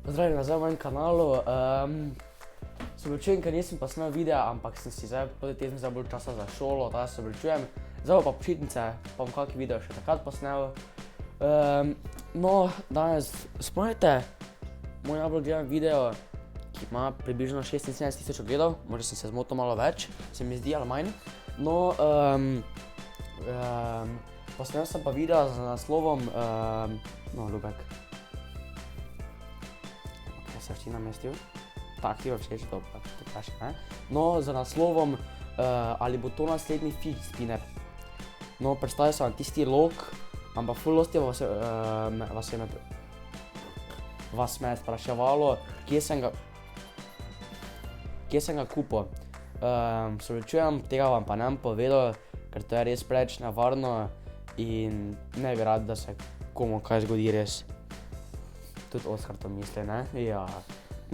Pozdravljeni nazaj v mojem kanalu. Se opravičujem, ker nisem pa snel videa, ampak sem si zdaj proti tednu zdaj bolj časa za šolo, tako da se opravičujem. Zdaj pa počitnice, pa bom kakšen video še takrat posnel. No, danes spomnite moj najbolj gledan video, ki ima približno 76 000 ogledov, možda sem se zmotil malo več, se mi zdi ali manj. No, posnel sem pa video z naslovom, no, Ljubek. Se vsi namestil. Tak ti bo všeč, to vprašaj, ne? No, z naslovom, ali bo to naslednji fidget spinner. No, predstavil sem tisti log, ampak ful dosti vas me spraševalo, kje sem ga kupil. Se opravičujem, tega vam pa ne bom povedal, ker to je res preveč nevarno in ne bi rad, da se komu kaj zgodi res. Tudi Oskar to misli, ne? Ja.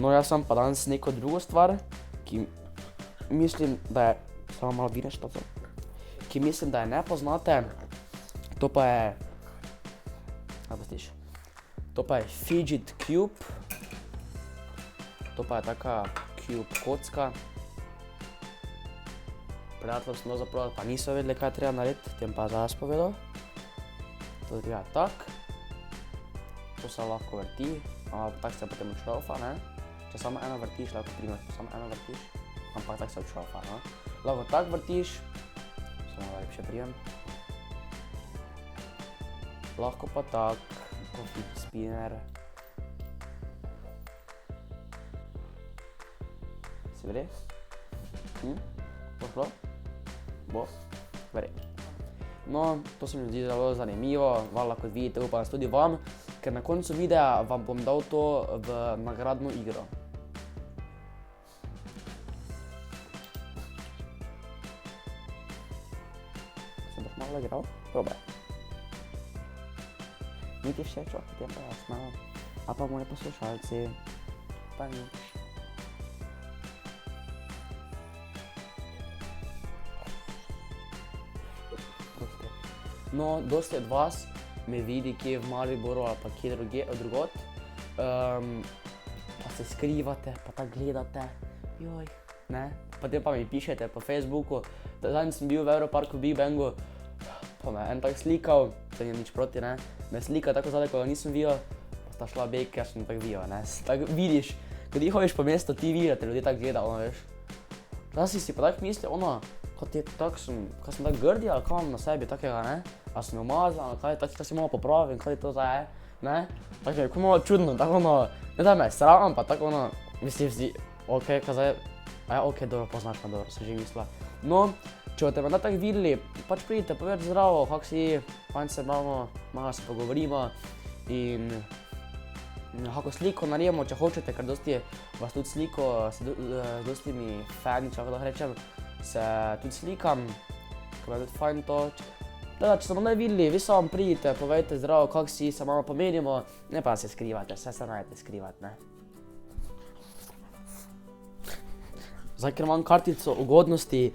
No, jaz sem pa danes neko drugo stvar, ki mislim, da je... Samo malo vineš to? Ki mislim, da je ne poznate. To pa je... Kaj pa stiš? To pa je Fidget Cube. To pa je taka cube kocka. Prijatelj sem zapravo, pa niso vedeli, kaj treba narediti, tem pa zdaj povedal. To treba tak. To se lahko vrti, tak se potem odšraufa, ne? Če samo eno vrtiš, lahko primeš, samo eno vrtiš, ampak tak se odšraufa, no? Lahko tak vrtiš, samo da lepše prijem. Lahko pa tak, kot fidget spinner. Si vre? Pošlo? Bo? Vre. No, to se mi zdi zelo zanimivo, valjda kot vidite, upam tudi vam, ker na koncu videa vam bom dal to v nagradno igro. Se boš malo igral? Probaj. Ni ti všeč, potem pa jasno. A pa moji poslušalci. Pa nič. No, dosti od vas me vidi kje v Mariboru ali pa kje drugot, pa se skrivate, pa tako gledate, joj, ne? Potem pa mi pišete po Facebooku, zadnjič sem bil v Europarku Big Bangu, pa me en tak slikal, to ni nič proti, ne? Me slika tako zadaj, ko ga nisem videl, pa sta šla beg, ker sem tako videl, ne? Tako vidiš, ko ti hodiš po mestu, ti vidiš, da te ljudje tako gleda, veš. Včasih si pa tako misli, kot je tako sem tako grdi ali kaj imam na sebi takega, ne? A sem umazan ali kaj, tako si malo popravim, kaj to zdaj je, ne? Tako je malo čudno, tako ne da me sram, pa tako mislim si, okej, kaj zdaj, okej, dobro, poznaš me, dobro, sem že mislila. No, če boste me da tako videli, pač pridite, povedati zdravo, kak si, fajn se imamo, malo se pogovorimo in kako sliko naredimo, če hočete, ker dosti vas tudi sliko, z dostimi fani, če lahko rečem, se tudi slikam, ko je tudi fajn to. Teda, če se bomo ne videli, vi samo pridite, povejte zdravo, kak si, se malo pomenimo, ne pa se skrivate, vse se najete skrivati, ne. Zdaj, ker imam kartico ugodnosti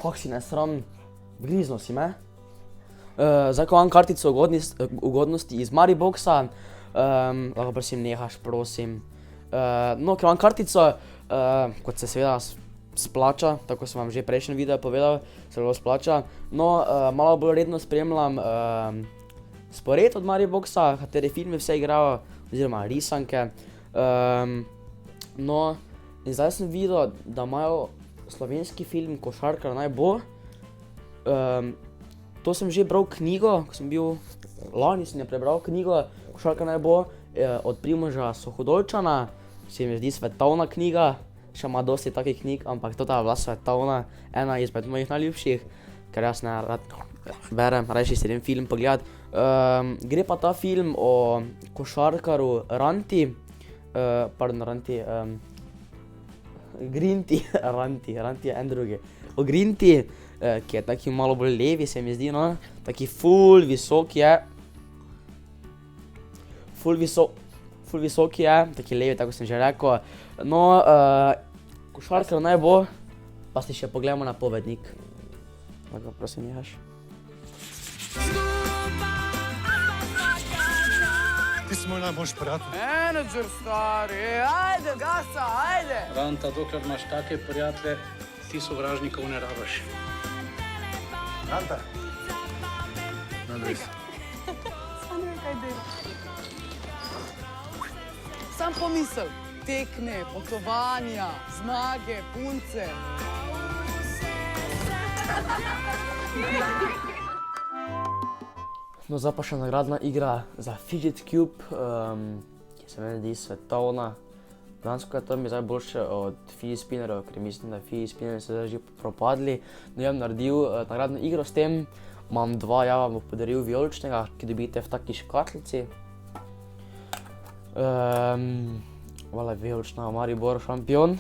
kak si nesram, griznil si me. Zdaj, ko imam kartico ugodnosti iz Mariboxa, lahko prosim nehaš, prosim. No, ker imam kartico, kot se seveda splača, tako sem vam že prejšnjem videu povedal, se zelo splača. No, malo bolj redno spremljam spored od Mariboxa, kateri filmi vse igrajo, oziroma risanke. No, in zdaj sem videl, da imajo slovenski film Košarkar naj bo. To sem že bral knjigo, ko sem bil, lani sem jo prebral knjigo Košarkar naj bo, od Primoža Suhodolčana, se mi zdi svetovna knjiga. Še ima dosti takih knjig, ampak to je bila svetovna, ena izmed mojih najljubših, ker jaz ne rad berem, rajši si idem film pogledat. Gre pa ta film o košarkaru Grinti je en drugi. O Grinti, ki je taki malo bolj levi, se mi zdi, no, taki ful visok je. Ful visok je, taki levi, tako sem že rekel. No, košarkar naj bo, pa si še pogledamo napovednik. Tako, prosim, nehaš. Ti si moj najboljši prijatelj. Menedžer, stari, ajde, gasa, ajde! Ranta, dokler imaš take prijatelje, ti sovražnikov ne rabiš. Ranta. Andres. Sam ne vem, kaj dela. Sam pomisel, tekme, potovanja, zmage, punce. No, zdaj pa še nagradna igra za Fidget Cube, ki se meni zdi svetovna. Dejansko je to mi zdaj boljše od fidget spinnerov, ker mislim, da fidget spinnerji so zdaj že propadli. No, jaz sem naredil nagradno igro s tem, imam dva, ja vam bom podaril vijoličnega, ki dobite v taki škatlici. Vala vijolična Maribor šampion.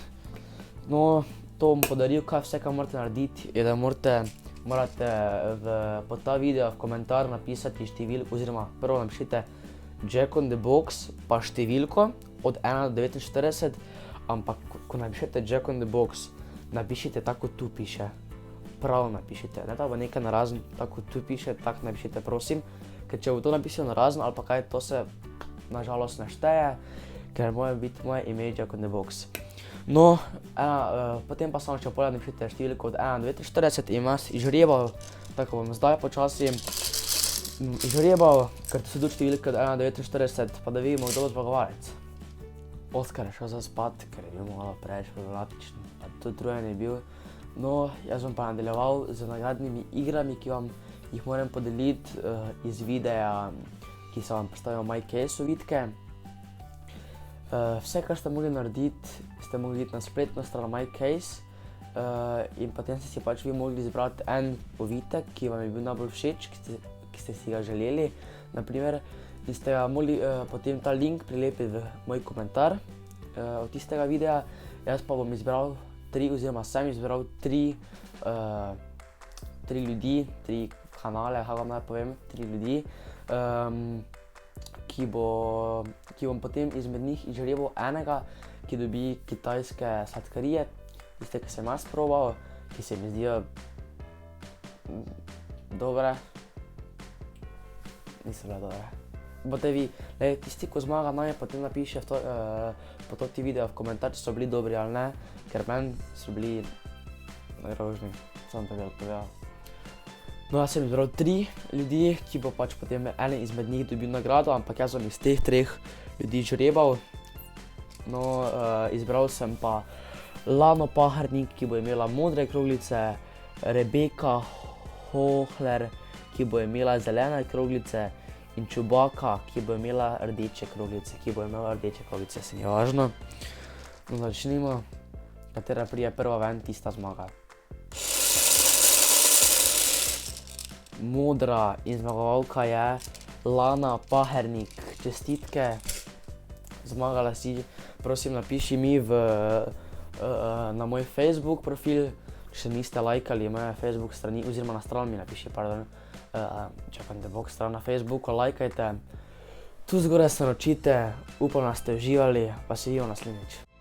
No, to bom podaril, kaj vse, kaj morate narediti, je da morate pod ta video v komentar napisati številko, oziroma prvo napišite Jack on the Box pa številko od 1 do 49, ampak ko napišete Jack on the Box, napišite tako tu piše, prav napišite, ne da bo nekaj narazen, tako tu piše, tako napišite prosim, ker če bo to napisano narazen ali pa kaj, to se nažalost ne šteje, ker mora biti moje ime Jack on the Box. No, potem pa samo še poleg napišite številko od 1 do 49 in vas izžrebal, tako bom zdaj počasi izžrebal, ker to so tudi številke od 1 do 49, pa da vidimo, kdo bo zmagovalec. Oskar je šel za spat, ker je bil malo preveč problematičen, pa tudi trujen je bil. No, jaz bom pa nadaljeval z nagradnimi igrami, ki vam jih moram podeliti iz videa, ki sem vam predstavil MyCase ovitke. Vse, kar ste mogli narediti, ste mogli iti na spletno stran MyCase in potem ste si pač vi mogli izbrati en ovitek, ki vam je bil najbolj všeč, ki ste si ga želeli, naprimer, in ste ga mogli potem ta link prilepiti v moj komentar od tistega videa. Jaz pa bom izbral oziroma sem izbral tri ljudi, tri kanale, kako naj povem, tri ljudi, ki bom potem izmed njih izžrebal enega, ki dobi kitajske sladkarije, tiste, ki sem jaz probal, ki se mi zdijo dobre, niso bile dobre. Boste vi, tisti, ko zmaga, naj potem napiše pod toti video v komentar, če so bili dobri ali ne, ker meni so bili najrožni, samo tako odpovedal. No, jaz sem izbral 3 ljudi, ki bo pač potem eden izmed njih dobil nagrado, ampak jaz sem iz teh 3 ljudi žrebal. No, izbral sem pa Lano Paharnik, ki bo imela modre kroglice, Rebeka Hohler, ki bo imela zelene kroglice, in Čubaka, ki bo imela rdeče kroglice, se ni važno. No, začnimo, katera prije prva ven, tista zmaga. Modra in zmagovalka je Lana Paharnik, čestitke, zmagala si, prosim napiši mi na moj Facebook profil, če niste lajkali moje Facebook strani, oziroma na stran mi napiši, pardon, Jack on the Box stran na Facebooku, lajkajte, tu zgoraj se naročite, upam, da ste uživali, pa se vidimo naslednjič.